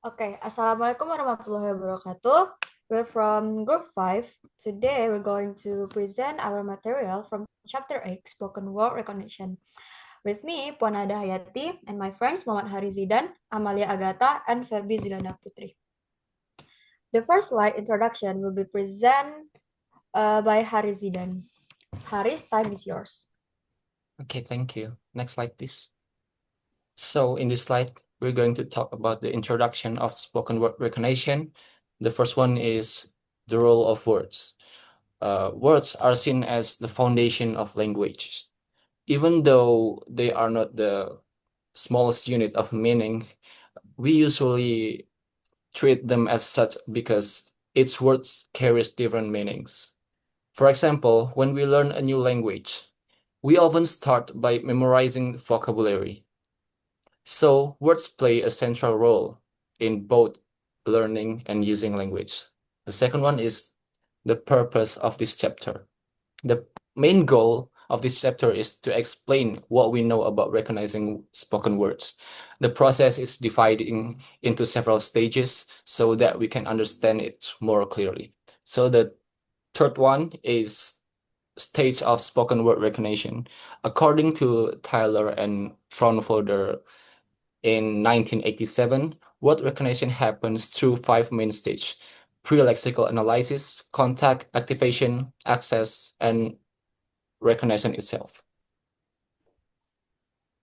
Okay, Assalamualaikum warahmatullahi wabarakatuh. We're from Group 5. Today we're going to present our material from Chapter 8, Spoken Word Recognition. With me, Puan Ada Hayati, and my friends Muhammad Hari Zidan, Amalia Agata, and Febi Zulana Putri. The first slide introduction will be presented by Hari Zidan. Haris, time is yours. Okay, thank you. Next slide, please. So in this slide, we're going to talk about the introduction of spoken word recognition. The first one is the role of words. Words are seen as the foundation of language. Even though they are not the smallest unit of meaning, we usually treat them as such because each word carries different meanings. For example, when we learn a new language, we often start by memorizing vocabulary. So words play a central role in both learning and using language. The second one is the purpose of this chapter. The main goal of this chapter is to explain what we know about recognizing spoken words. The process is dividing into several stages so that we can understand it more clearly. So the third one is stage of spoken word recognition. According to Tyler and Fraunhofer in 1987, word recognition happens through five main stages: pre-lexical analysis, contact, activation, access, and recognition itself.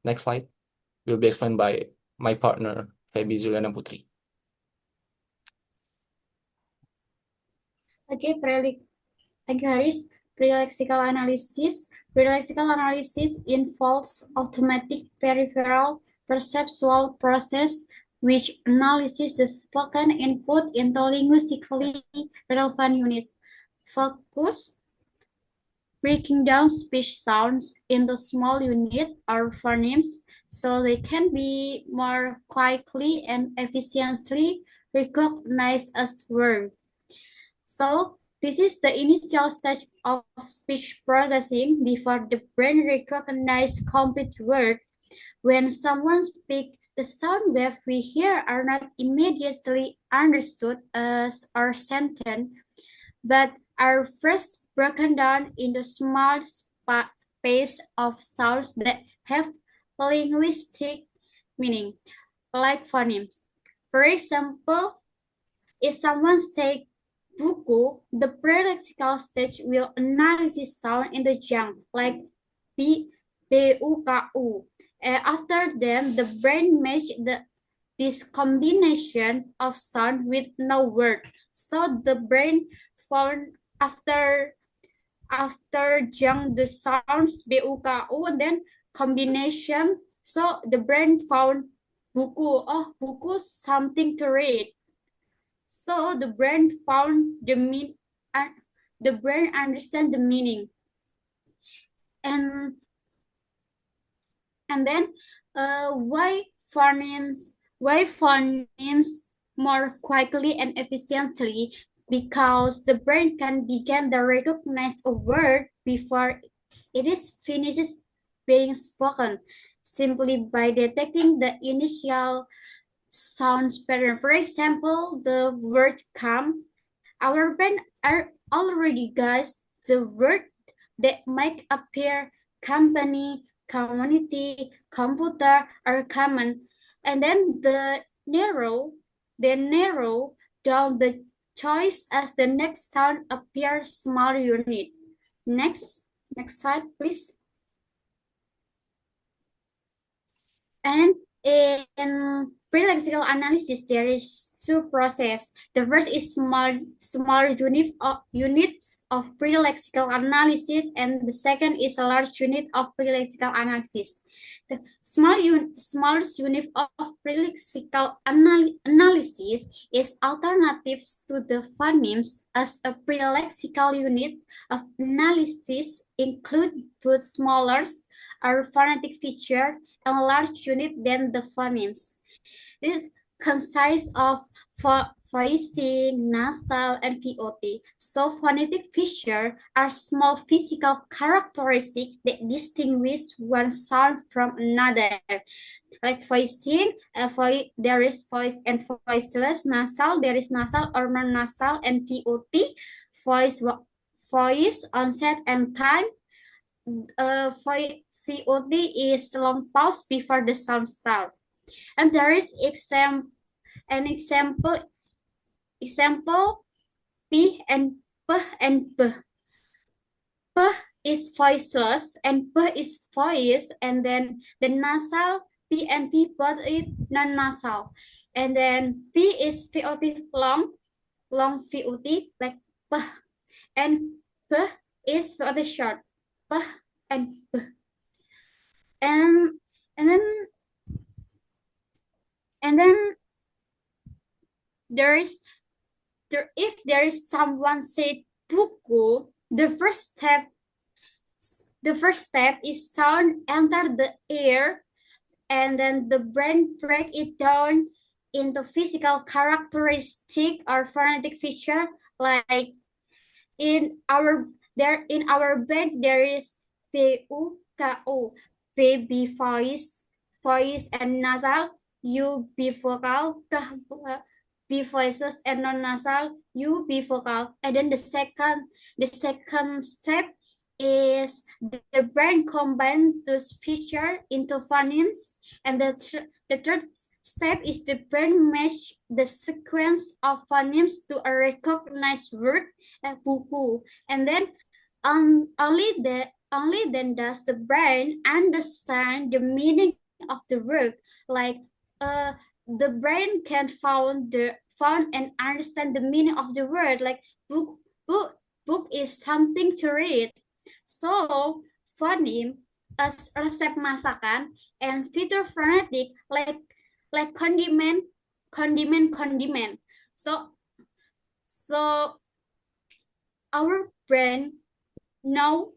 Next slide will be explained by my partner, Febi Zuliana Putri. Okay, thank you, Haris. Pre-lexical analysis. Pre-lexical analysis involves automatic peripheral perceptual process which analyzes the spoken input into linguistically relevant units. Focus, breaking down speech sounds into small units or phonemes so they can be more quickly and efficiently recognized as words. So this is the initial stage of speech processing before the brain recognizes complete word. When someone speaks, the sound waves we hear are not immediately understood as our sentence, but are first broken down into small space of sounds that have linguistic meaning, like phonemes. For example, if someone says buku, the pre-lexical stage will analyze sound in the junk, like B, B, U, K, U. After then, the brain match this combination of sound with no word. So the brain found after junk the sounds B, U, K, U, then combination. So the brain found buku. Oh, buku, something to read. So the brain found the brain understand the meaning. And then why phonemes more quickly and efficiently? Because the brain can begin to recognize a word before it is finishes being spoken, simply by detecting the initial sounds pattern. For example, the word come. Our brain are already guessed the word that might appear company, community, computer are common. And then narrow down the choice as the next sound appears small unit. Next slide, please. And in pre-lexical analysis, there is two processes. The first is small units of pre-lexical analysis, and the second is a large unit of pre-lexical analysis. The smallest unit of pre-lexical analysis is alternatives to the phonemes, as a pre-lexical unit of analysis include both smaller or phonetic feature and large unit than the phonemes. This consists of voicing, nasal, and VOT. So phonetic features are small physical characteristics that distinguish one sound from another. like voicing, there is voice and voiceless, nasal, there is nasal or non-nasal, and VOT, voice, onset, and time. VOT is long pause before the sound start. And there is an example P and P and B. P is voiceless and P is voice, and then the nasal P and P both is non-nasal. And then P is VOT long VOT like P, and P is VOT short P and P. And then if there is someone said buku, the first step is sound enter the ear, and then the brain break it down into physical characteristic or phonetic feature. Like in our brain there is BUKU, baby voice and nasal, U bivocal, B voices and non-nasal, U bivocal. And then the second step is the brain combines those features into phonemes, and the third step is the brain match the sequence of phonemes to a recognized word, buku, and then only then does the brain understand the meaning of the word. Like the brain can found and understand the meaning of the word. Like book is something to read. So phoneme as resep masakan, and fitur phonetic like condiment. So our brain know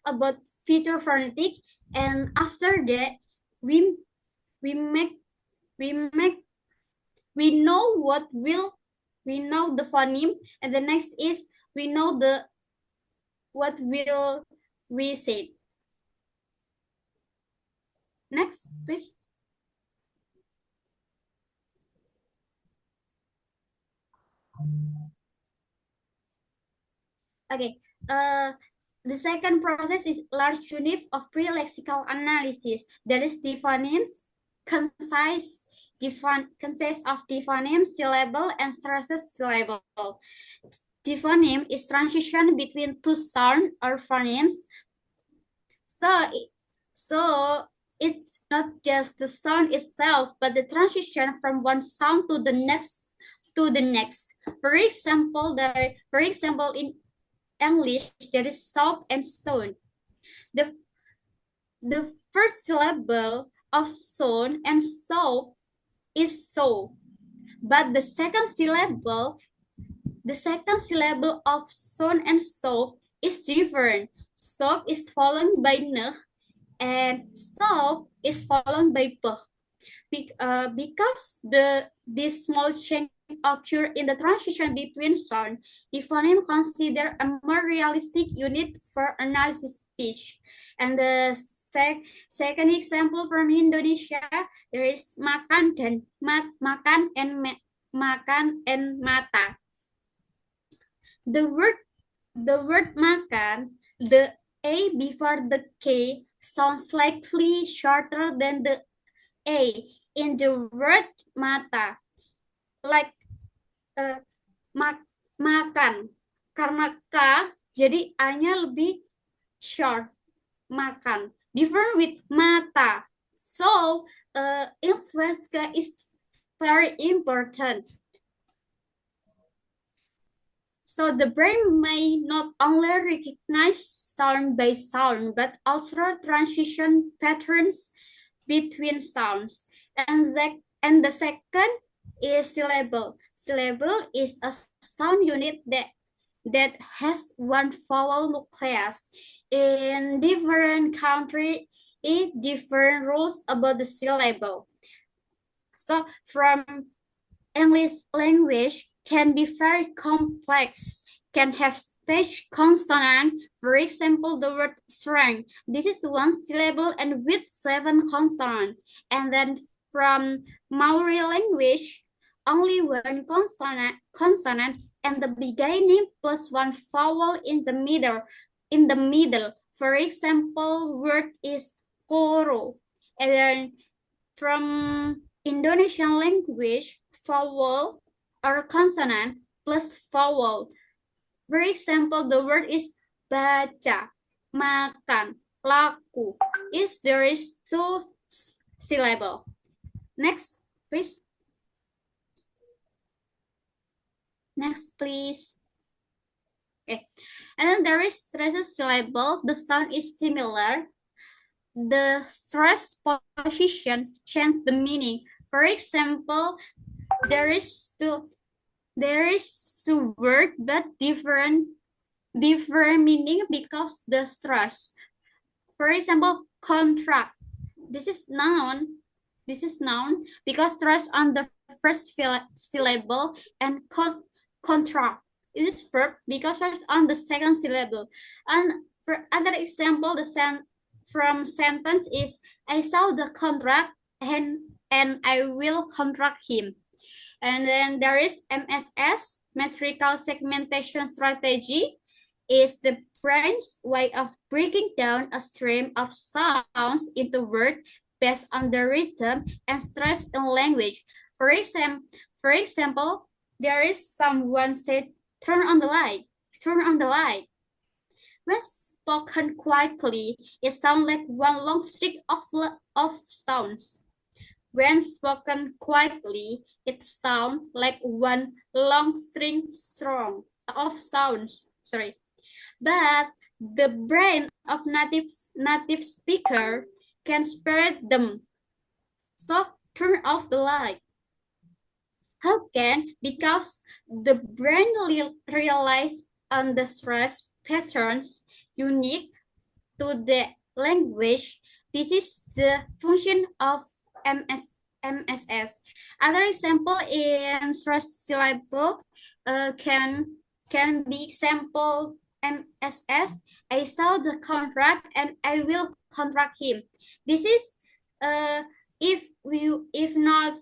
about fitur phonetic, and after that we know the phoneme, and the next is we know what will we say. Next, please. Okay. The second process is large unit of pre-lexical analysis. That is the phonemes, consists of the phoneme, syllable, and stresses syllable. The phoneme is transition between two sound or phonemes. So it's not just the sound itself, but the transition from one sound to the next. For example, in English, there is soap and sound. The first syllable of sound and soap is so, but the second syllable of sound and soap is different. Soap is followed by n, and soap is followed by p. Because this small change occur in the transition between sound, the phoneme consider a more realistic unit for analysis speech. And the second example from Indonesia, there is makan and mata. The word makan, the A before the K sounds slightly shorter than the A in the word mata. Like makan, karena K jadi A-nya lebih short, makan. Different with mata. So influence is very important. So the brain may not only recognize sound by sound, but also transition patterns between sounds. And the second is syllable. Syllable is a sound unit that has one vowel nucleus. In different countries, different rules about the syllable. So from English language can be very complex, can have speech consonant. For example, the word strength. This is one syllable and with 7 consonants. And then from Maori language, only one consonant and the beginning plus 1 vowel in the middle. For example, word is koro. And then from Indonesian language, vowel or consonant plus vowel. For example, the word is baca, makan, laku. There is 2 syllable. Next, please. Next, please. Okay. And then there is stressed syllable. The sound is similar. The stress position changes the meaning. For example, there is a word but different meaning because the stress. For example, contract. This is noun because stress on the first syllable, and contract. It is verb because stress on the second syllable. And for other example, the sentence is, I saw the contract and I will contract him. And then there is MSS, metrical segmentation strategy, is the brain's way of breaking down a stream of sounds into words based on the rhythm and stress in language. For example, there is someone said, turn on the light. When spoken quietly, it sounds like one long string of sounds. When spoken quietly, it sounds like one long string of sounds. But the brain of native speaker can spread them. So turn off the light. How can? Because the brain relies on the stress patterns unique to the language. This is the function of MSS. Other example in stress syllable can be example MSS. I saw the contract and I will contract him. This is if not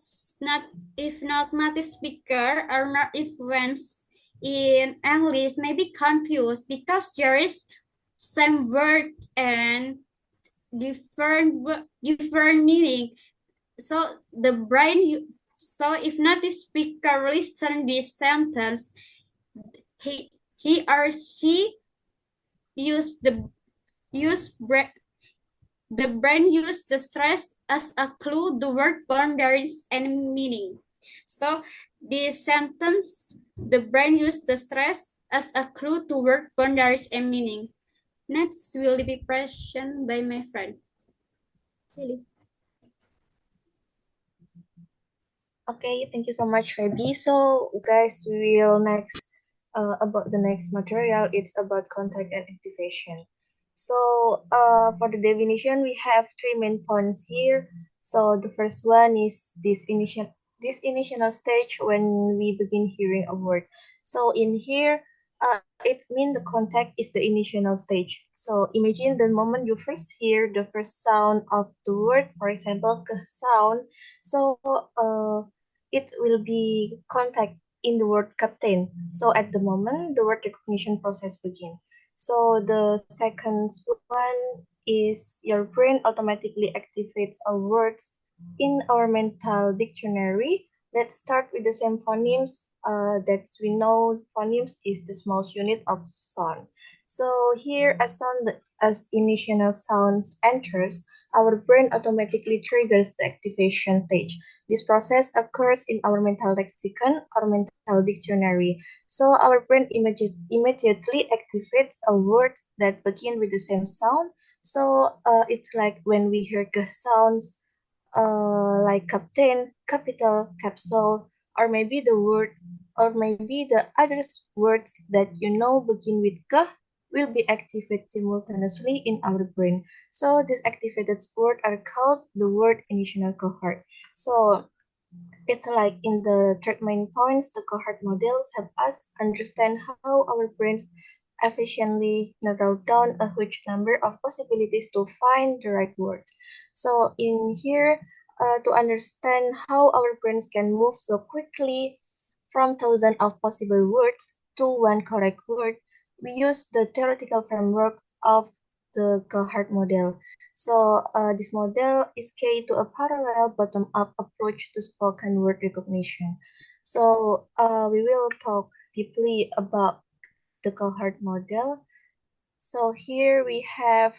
native speaker or not influenced in English may be confused because there is same word and different meaning. So the brain, if native speaker listen this sentence, he or she the brain use the stress as a clue the word boundaries and meaning. So this sentence, the brain use the stress as a clue to word boundaries and meaning. Next will be question by my friend. Lily. Okay, thank you so much, Rebi. So, guys, we will next about the next material. It's about contact and activation. So, for the definition, we have 3 main points here. So, the first one is this initial stage when we begin hearing a word. So, in here, it means the contact is the initial stage. So, imagine the moment you first hear the first sound of the word, for example, ke sound. So, it will be contact in the word captain. So at the moment, the word recognition process begin. So the second one is your brain automatically activates all words in our mental dictionary. Let's start with the same phonemes that we know phonemes is the smallest unit of sound. So here as initial sounds enters, our brain automatically triggers the activation stage. This process occurs in our mental lexicon or mental dictionary. So our brain immediately activates a word that begin with the same sound. So it's like when we hear the sounds like captain, capital, capsule, or maybe the other words that you know begin with k will be activated simultaneously in our brain. So these activated words are called the word initial cohort. So it's like in the third main points, the cohort models help us understand how our brains efficiently narrow down a huge number of possibilities to find the right word. So in here, to understand how our brains can move so quickly from thousands of possible words to one correct word, we use the theoretical framework of the cohort model. So this model is key to a parallel bottom-up approach to spoken word recognition. So we will talk deeply about the cohort model. So here we have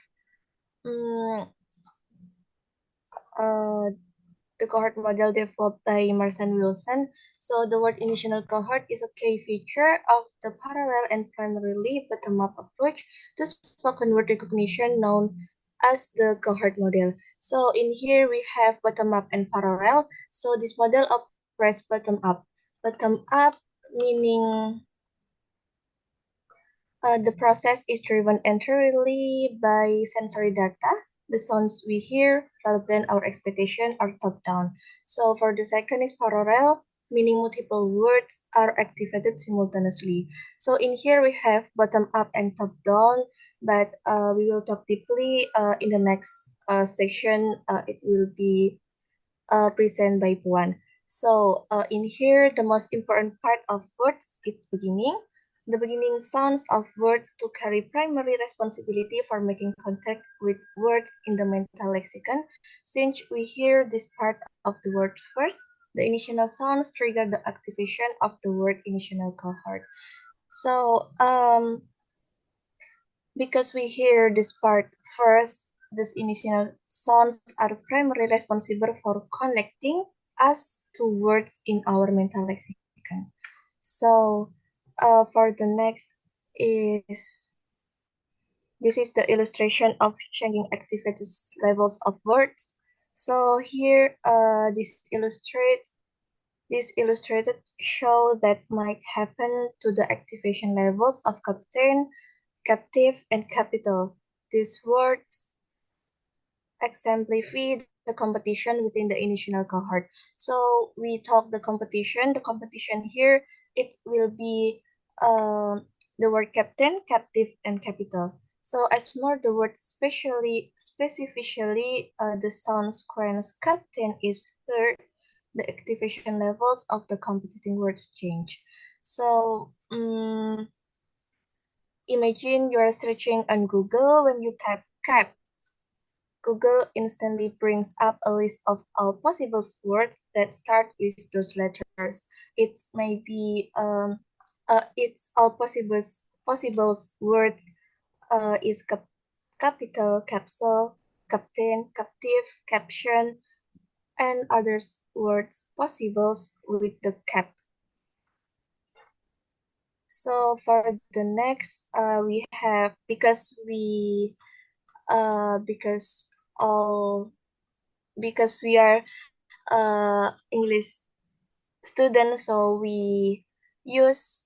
the cohort model developed by Marsan Wilson. So the word initial cohort is a key feature of the parallel and primarily bottom-up approach to spoken word recognition known as the cohort model. So in here we have bottom-up and parallel. So this model operates bottom-up. Bottom-up meaning the process is driven entirely by sensory data, the sounds we hear, rather than our expectation or top-down. So for the second is parallel, meaning multiple words are activated simultaneously. So in here we have bottom-up and top-down, but we will talk deeply in the next section. It will be presented by Puan. So in here, the most important part of words is beginning. The beginning sounds of words to carry primary responsibility for making contact with words in the mental lexicon. Since we hear this part of the word first, the initial sounds trigger the activation of the word initial cohort. So because we hear this part first, these initial sounds are primarily responsible for connecting us to words in our mental lexicon. So for the next is, this is the illustration of changing activity levels of words. So here, this illustrated show that might happen to the activation levels of captain, captive, and capital. These words exemplify the competition within the initial cohort. So we talk the competition. The competition here, it will be the word captain, captive, and capital. So as more the word specifically the sound sequence captain is heard, the activation levels of the competing words change. So imagine you are searching on Google. When you type cap, Google instantly brings up a list of all possible words that start with those letters. It may be it's all possible words is capital, capsule, captain, captive, caption, and others words possibles with the cap. So for the next, we have because we are English students, so we use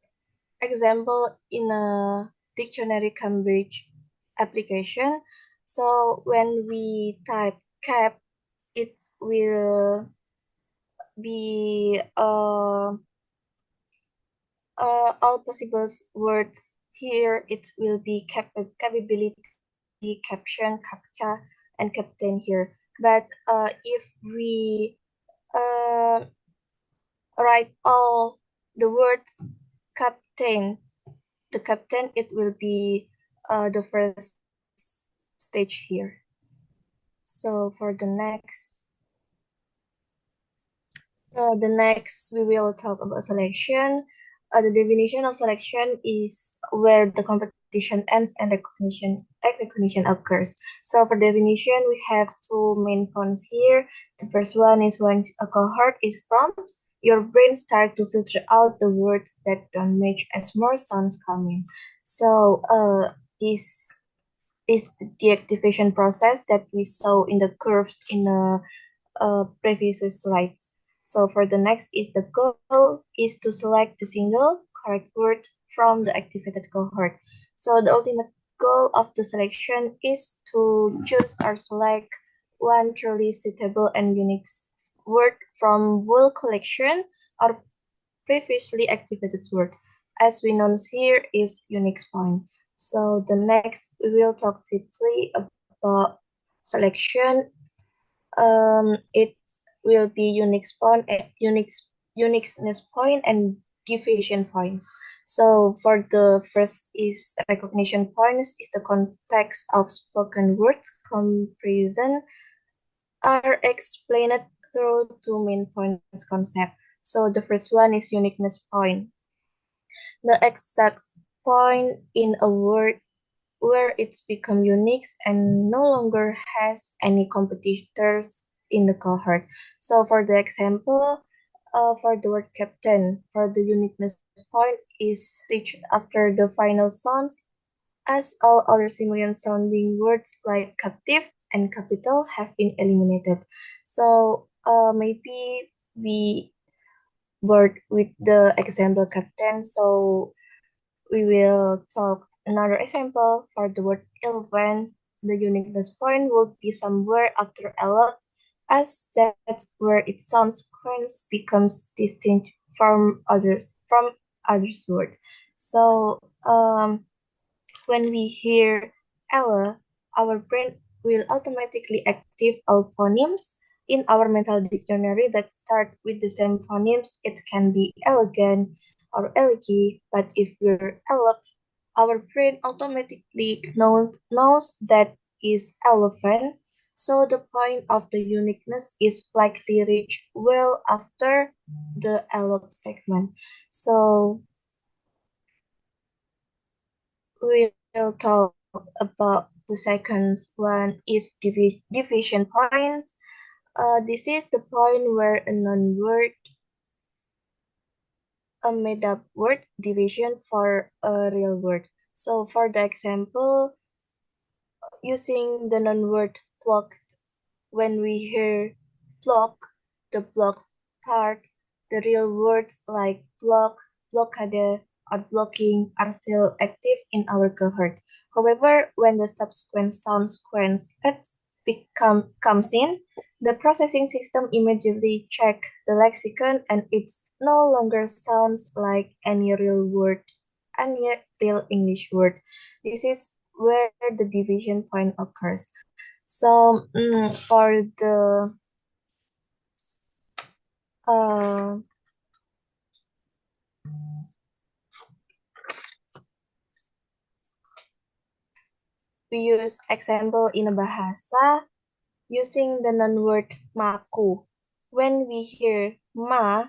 example in a dictionary Cambridge application. So when we type cap, it will be all possible words. Here it will be capability, caption, captcha, and captain here. But if we write all the words captain, the captain, it will be the first stage here. So for the next, we will talk about selection. The definition of selection is where the competition ends and recognition occurs. So for definition, we have two main points here. The first one is when a cohort is formed, your brain starts to filter out the words that don't match as more sounds come in. So this is the activation process that we saw in the curves in the previous slides. So for the next is the goal is to select the single correct word from the activated cohort. So the ultimate goal of the selection is to choose or select one truly suitable and unique word from whole collection or previously activated word. As we know here is unique point. So the next, we will talk deeply about selection. It will be uniqueness point and deviation points. So for the first is recognition points is the context of spoken word comparison are explained through two main points concept. So the first one is uniqueness point. The exact point in a word where it's become unique and no longer has any competitors in the cohort. So for the example, for the word captain, for the uniqueness point is reached after the final sounds, as all other similar sounding words like captive and capital have been eliminated. So maybe we work with the example captain. So we will talk another example for the word elephant. The uniqueness point will be somewhere after elef, as that's where its sound sequence becomes distinct from others word. So when we hear Ella, our brain will automatically active all phonemes in our mental dictionary that start with the same phonemes. It can be elegant or elegy, but if we're elef, our brain automatically knows that is elephant. So the point of the uniqueness is likely reached well after the elef segment. So we'll talk about the second one is division points. This is the point where a non-word, a made-up word division for a real word. So for the example, using the non-word block, when we hear block, the block part, the real words like block, blockade, or blocking are still active in our cohort. However, when the subsequent sound sequence comes in, the processing system immediately check the lexicon and it no longer sounds like any real word, any real English word. This is where the division point occurs. So for the we use example in a bahasa using the non-word maku. When we hear ma,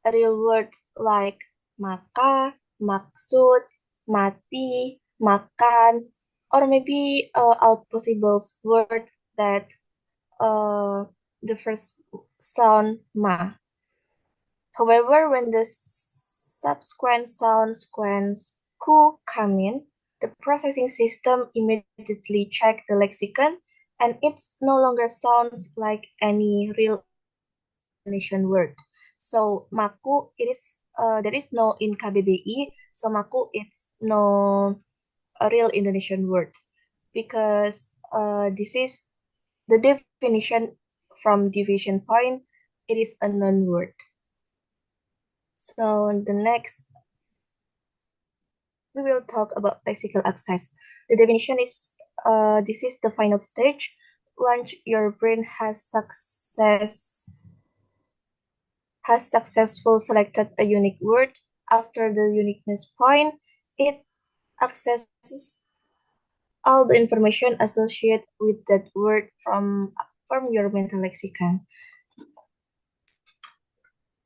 real words like maka, maksud, mati, makan, or maybe all possible word that the first sound ma. However, when the subsequent sound sequence ku come in, the processing system immediately check the lexicon and it no longer sounds like any real Indonesian word. So maku it is there is no in KBBI, so maku it's no a real Indonesian word because this is the definition from division point, it is a non-word. So the next, we will talk about lexical access. The definition is, this is the final stage. Once your brain has successful selected a unique word, after the uniqueness point, it accesses all the information associated with that word from your mental lexicon.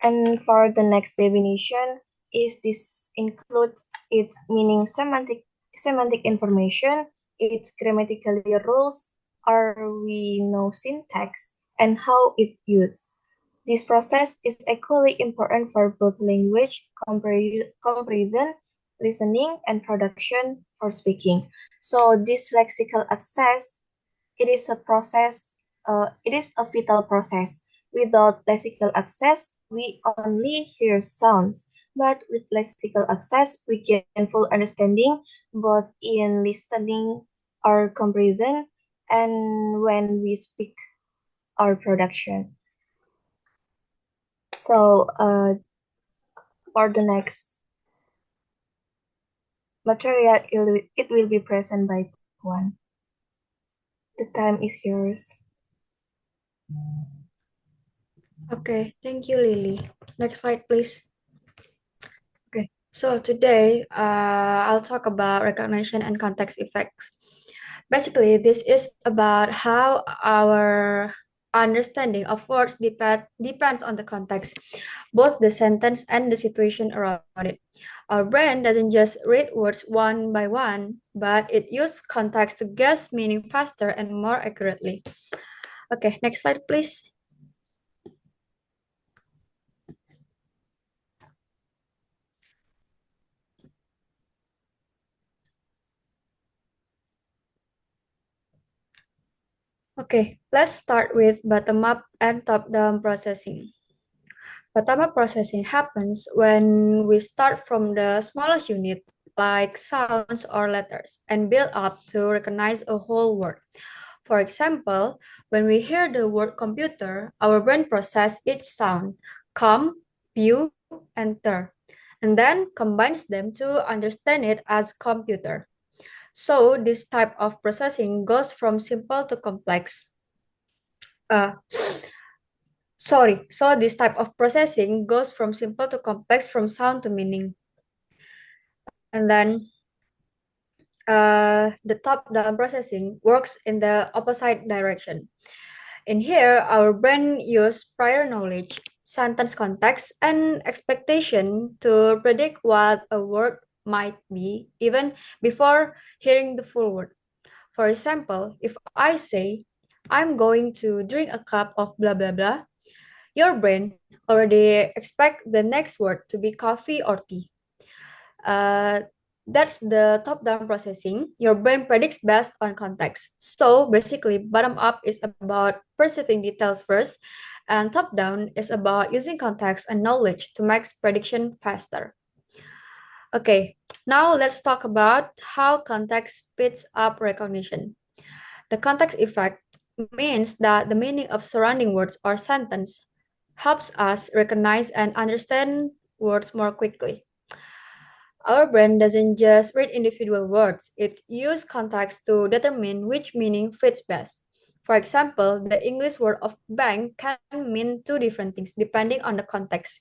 And for the next definition, is this includes its meaning semantic information, its grammatical rules, or we know syntax, and how it used. This process is equally important for both language comparison, listening, and production for speaking. So this lexical access, it is a process, it is a vital process. Without lexical access, we only hear sounds, but with lexical access, we gain full understanding both in listening or comparison and when we speak or production. So for the next material, it will be present by Puan. The time is yours. Okay, thank you, Lily. Next slide, please. Okay, so today I'll talk about recognition and context effects. Basically, this is about how our understanding of words depends on the context, both the sentence and the situation around it. Our brain doesn't just read words one by one, but it uses context to guess meaning faster and more accurately. Okay, next slide, please. Okay, let's start with bottom-up and top-down processing. Bottom-up processing happens when we start from the smallest unit, like sounds or letters, and build up to recognize a whole word. For example, when we hear the word computer, our brain processes each sound, com, pu, and ter, and then combines them to understand it as computer. So this type of processing goes from simple to complex. So this type of processing goes from simple to complex, from sound to meaning. And then the top-down processing works in the opposite direction. In here, our brain uses prior knowledge, sentence context, and expectation to predict what a word might be even before hearing the full word. For example, if I say, I'm going to drink a cup of blah blah blah, your brain already expect the next word to be coffee or tea. That's the top-down processing. Your brain predicts based on context. So basically, bottom-up is about perceiving details first, and top-down is about using context and knowledge to make prediction faster. Okay, now let's talk about how context speeds up recognition. The context effect means that the meaning of surrounding words or sentence helps us recognize and understand words more quickly. Our brain doesn't just read individual words, it uses context to determine which meaning fits best. For example, the English word of bank can mean two different things depending on the context.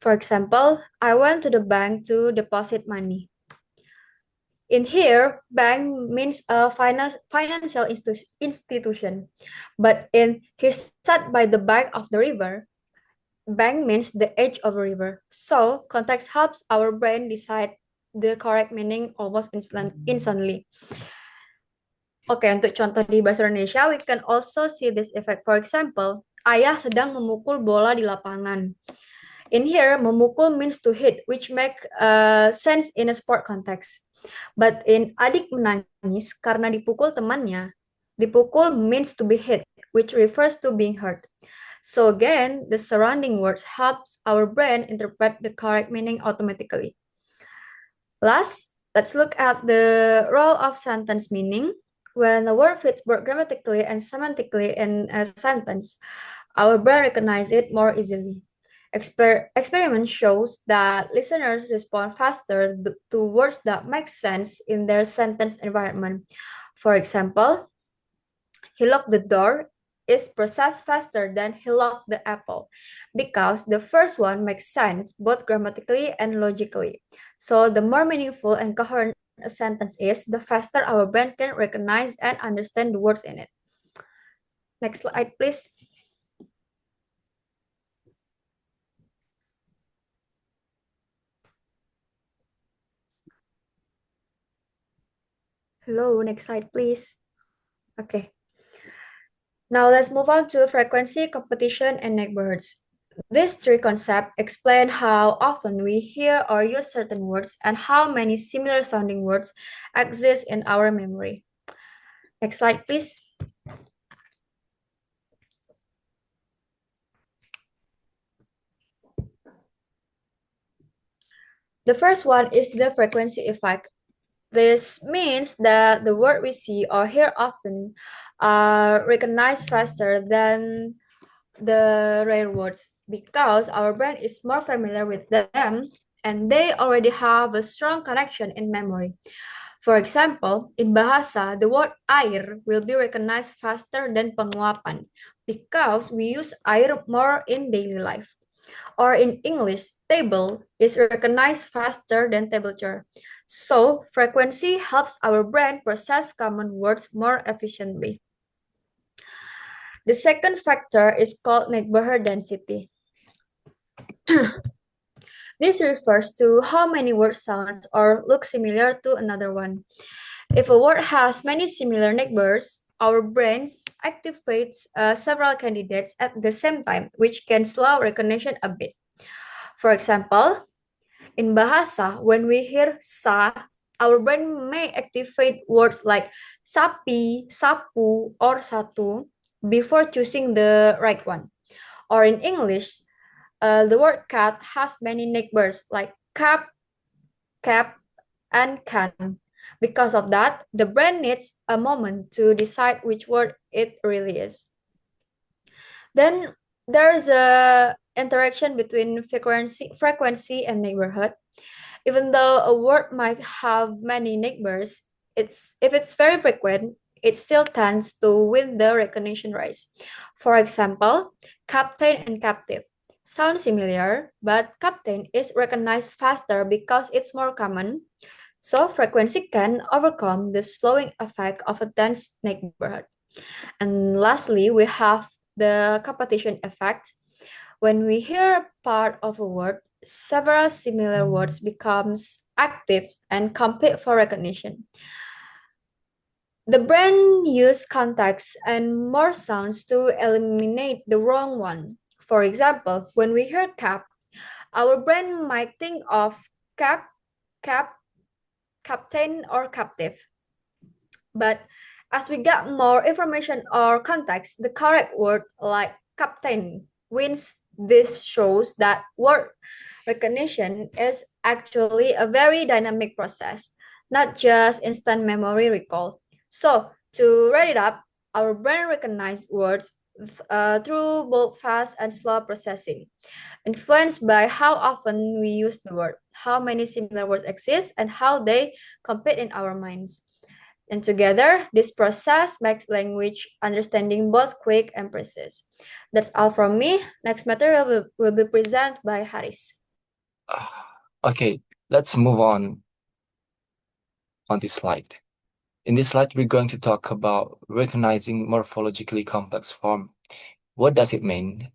For example, I went to the bank to deposit money. In here, bank means a financial institution, but in he sat by the bank of the river, bank means the edge of a river. So context helps our brain decide the correct meaning almost instantly. Oke, untuk contoh di bahasa Indonesia, we can also see this effect. For example, ayah sedang memukul bola di lapangan. In here, memukul means to hit, which make sense in a sport context. But in adik menangis karena dipukul temannya, dipukul means to be hit, which refers to being hurt. So again, the surrounding words helps our brain interpret the correct meaning automatically. Last, let's look at the role of sentence meaning. When a word fits both grammatically and semantically in a sentence, our brain recognizes it more easily. Experiment shows that listeners respond faster to words that make sense in their sentence environment. For example, he locked the door is processed faster than he locked the apple because the first one makes sense both grammatically and logically. So the more meaningful and coherent a sentence is, the faster our brain can recognize and understand the words in it. Next slide, please. Hello, next slide, please. Okay. Now let's move on to frequency, competition, and neighborhoods. These three concepts explain how often we hear or use certain words and how many similar sounding words exist in our memory. Next slide, please. The first one is the frequency effect. This means that the word we see or hear often are recognized faster than the rare words. because our brain is more familiar with them and they already have a strong connection in memory. For example, in bahasa, the word air will be recognized faster than penguapan because we use air more in daily life. Or in English, table is recognized faster than temperature. So, frequency helps our brain process common words more efficiently. The second factor is called neighborhood density. This refers to how many word sounds or look similar to another one. If a word has many similar neighbors, our brains activates several candidates at the same time, which can slow recognition a bit. For example, in bahasa, when we hear sa, our brain may activate words like sapi, sapu, or satu before choosing the right one. Or in English, the word cat has many neighbors like cap, cap, and can. Because of that, the brain needs a moment to decide which word it really is. Then there's a interaction between frequency and neighborhood. Even though a word might have many neighbors, if it's very frequent, it still tends to win the recognition race. For example, captain and captive sound similar, but captain is recognized faster because it's more common. So frequency can overcome the slowing effect of a dense neighborhood. And lastly, we have the competition effect. When we hear part of a word, several similar words becomes active and compete for recognition. The brain uses context and more sounds to eliminate the wrong one. For example, when we hear cap, our brain might think of cap, cap, captain, or captive. But as we get more information or context, the correct word like captain wins. This shows that word recognition is actually a very dynamic process, not just instant memory recall. So to wrap it up, our brain recognizes words through both fast and slow processing, influenced by how often we use the word, how many similar words exist, and how they compete in our minds. And together, this process makes language understanding both quick and precise. That's all from me. Next material will be presented by Haris. Okay, let's move on this slide. In this slide, we're going to talk about recognizing morphologically complex form. What does it mean?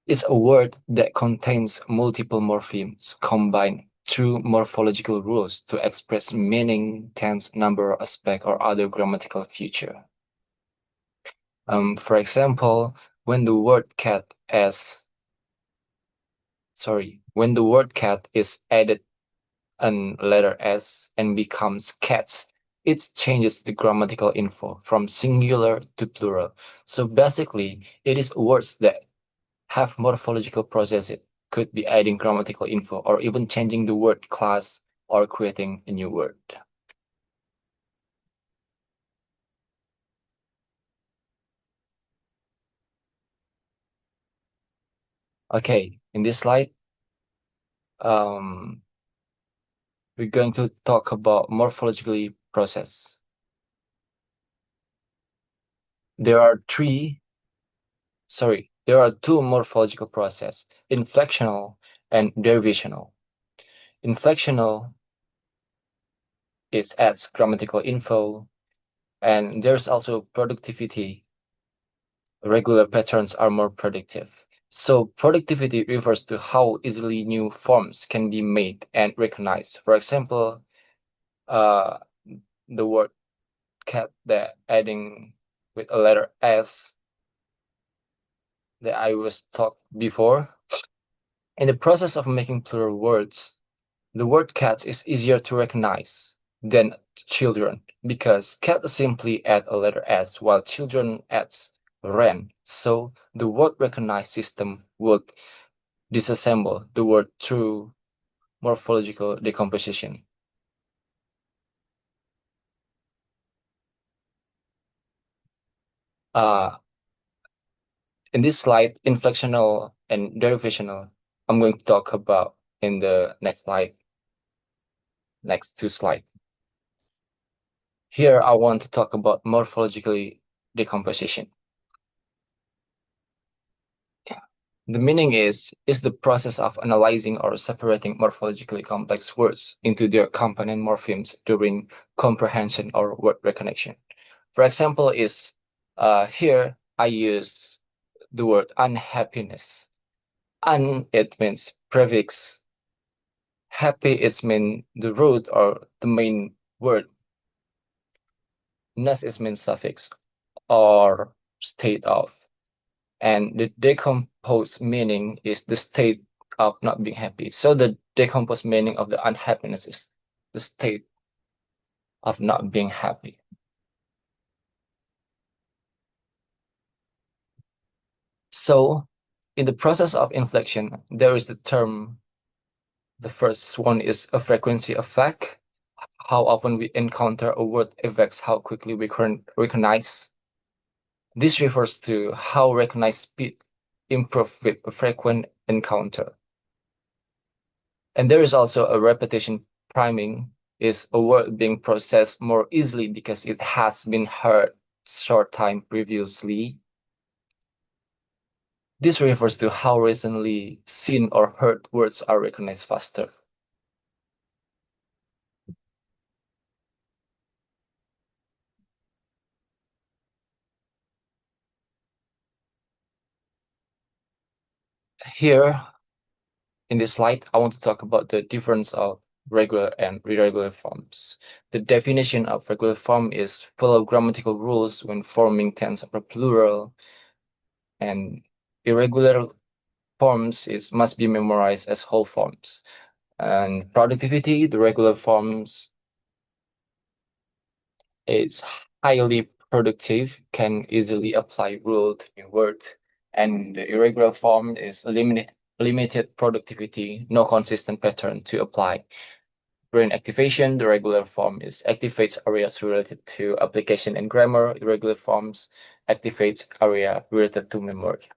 It's a word that contains multiple morphemes combined through morphological rules to express meaning, tense, number, aspect, or other grammatical feature. For example, when the word cat is added an letter S and becomes cats, it changes the grammatical info from singular to plural. So basically, it is words that have morphological processes, could be adding grammatical info or even changing the word class or creating a new word. Okay, in this slide, we're going to talk about morphologically process. There are two morphological processes, inflectional and derivational. Inflectional adds grammatical info, and there's also productivity. Regular patterns are more predictive. So productivity refers to how easily new forms can be made and recognized. For example, the word cat that adding with a letter S that I was talked before. In the process of making plural words, the word cat is easier to recognize than children because cat simply add a letter S while children adds ran. So the word recognized system would disassemble the word through morphological decomposition. In this slide, inflectional and derivational, I'm going to talk about in the next slide, next 2 slides. Here, I want to talk about morphologically decomposition. The meaning is the process of analyzing or separating morphologically complex words into their component morphemes during comprehension or word recognition. For example, is here I use the word unhappiness. It means prefix. Happy, it means the root or the main word. Ness is means suffix or state of. And the decomposed meaning is the state of not being happy. So the decomposed meaning of the unhappiness is the state of not being happy. So in the process of inflection, there is the term, the first one is a frequency effect. How often we encounter a word affects how quickly we recognize. This refers to how recognized speed improves with a frequent encounter. And there is also a repetition priming, is a word being processed more easily because it has been heard short time previously. This refers to how recently seen or heard words are recognized faster. Here, in this slide, I want to talk about the difference of regular and irregular forms. The definition of regular form is follow grammatical rules when forming tense or plural, and irregular forms must be memorized as whole forms. And productivity, the regular forms is highly productive, can easily apply rule to new word, and the irregular form is limited productivity, no consistent pattern to apply. Brain activation, the regular form activates areas related to application and grammar. Irregular forms activates area related to memory.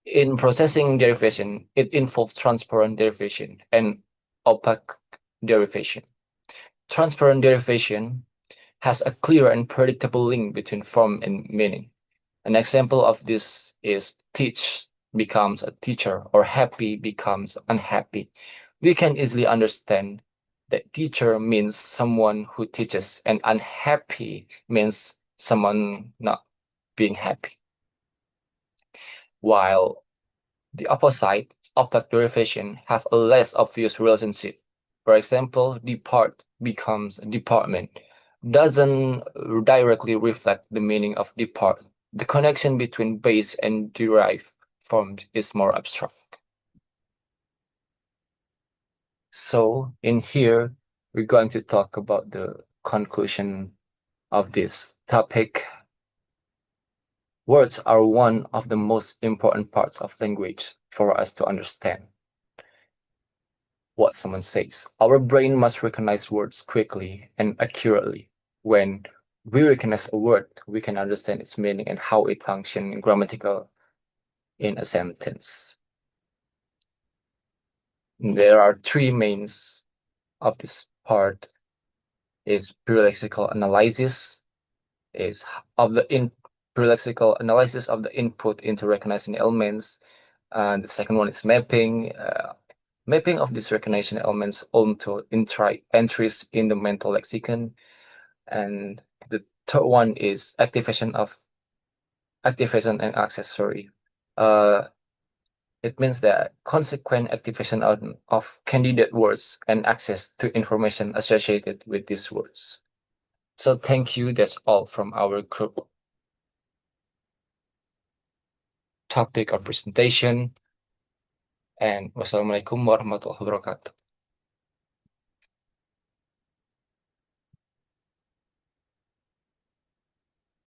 In processing derivation, it involves transparent derivation and opaque derivation. Transparent derivation has a clear and predictable link between form and meaning. An example of this is teach becomes a teacher or happy becomes unhappy. We can easily understand that teacher means someone who teaches and unhappy means someone not being happy. While the opposite, opaque derivation, have a less obvious relationship. For example, depart becomes department, doesn't directly reflect the meaning of depart. The connection between base and derived forms is more abstract. So in here, we're going to talk about the conclusion of this topic. Words are one of the most important parts of language for us to understand what someone says. Our brain must recognize words quickly and accurately. When we recognize a word, we can understand its meaning and how it functions grammatical in a sentence. There are 3 mains of this part: is pre-lexical analysis, is of the pre-lexical analysis of the input into recognizing elements. And the second one is mapping. Mapping of these recognition elements onto entries in the mental lexicon. And the third one is activation and accessory. It means that consequent activation of candidate words and access to information associated with these words. So thank you. That's all from our group topic or presentation. And wassalamualaikum warahmatullahi wabarakatuh.